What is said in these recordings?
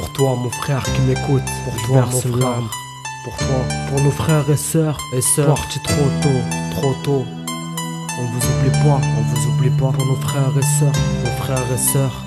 Pour toi mon frère qui m'écoute, pour toi mon frère, pour toi, pour nos frères et sœurs, partis trop tôt. On vous oublie pas, pour nos frères et sœurs.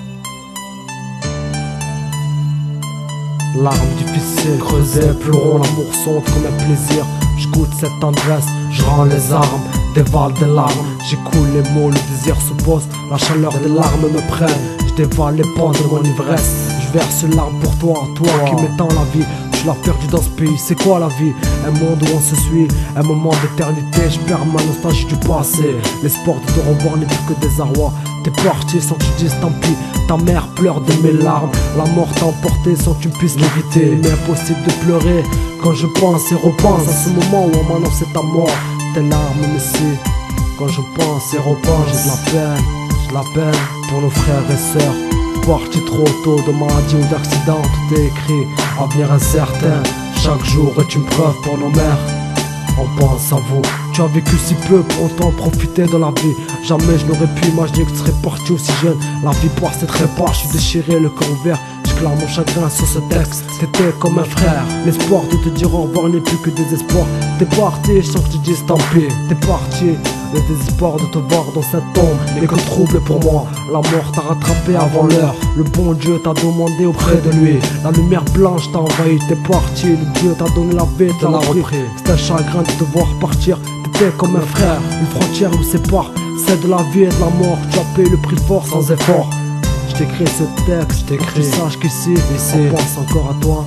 Larmes difficiles, creusées, pleurons, l'amour sonde comme un plaisir. Je goûte cette tendresse, je rends les armes, dévale des larmes. J'écoule les mots, le désir se pose, la chaleur des larmes me prenne. Je dévale les pans de mon ivresse, je verse une larme pour toi, toi qui m'étends la vie. Je l'ai perdu dans ce pays, c'est quoi la vie? Un monde où on se suit, un moment d'éternité. Je perds ma nostalgie du passé, l'espoir de te revoir n'est plus que désarroi. T'es parti sans que tu dises tant pis, ta mère pleure de mes larmes. La mort t'a emporté sans que tu puisses l'éviter. Mais impossible de pleurer quand je pense et repense à ce moment où on m'annonçait ta mort. Tes larmes me suivent quand je pense et repense. J'ai de la peine pour nos frères et sœurs partis trop tôt de maladie ou d'accident. Tout est écrit, avenir incertain. Chaque jour est une preuve pour nos mères. On pense à vous. Tu as vécu si peu pour autant profiter de la vie. Jamais je n'aurais pu imaginer que tu serais parti aussi jeune. La vie passait très pas, je suis déchiré, le cœur ouvert. Je clame mon chagrin sur ce texte. T'étais comme un frère, l'espoir de te dire au revoir n'est plus que désespoir. T'es parti sans que tu dises tant pis. T'es parti, le désespoir de te voir dans cette tombe n'est que trouble pour moi. La mort t'a rattrapé avant l'heure. Le bon Dieu t'a demandé auprès de lui. La lumière blanche t'a envahi, t'es parti. Le Dieu t'a donné la vie, te l'a repris. C'est un chagrin de te voir partir. T'étais comme un frère, une frontière nous sépare. C'est de la vie et de la mort. Tu as payé le prix fort sans effort. Je t'écris ce texte, pour que tu saches qu'ici, on pense encore à toi,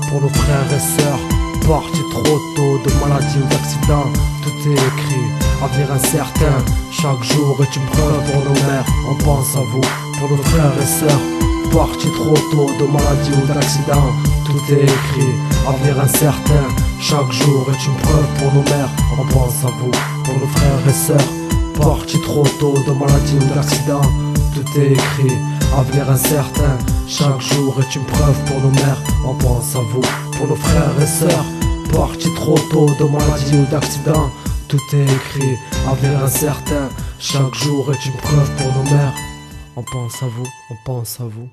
pour nos frères et sœurs partis trop tôt de maladie ou d'accident. Tout est écrit, avenir incertain. Chaque jour est une preuve pour nos mères. On pense à vous, pour nos frères et sœurs partis trop tôt de maladie ou d'accident. Tout est écrit, avenir incertain. Chaque jour est une preuve pour nos mères. On pense à vous, pour nos frères et sœurs partis trop tôt de maladie ou d'accident. Tout est écrit, avenir incertain. Chaque jour est une preuve pour nos mères. On pense à vous, pour nos frères et sœurs partis trop tôt de maladie ou d'accident. Tout est écrit, avenir incertain. Chaque jour est une preuve pour nos mères. On pense à vous, on pense à vous.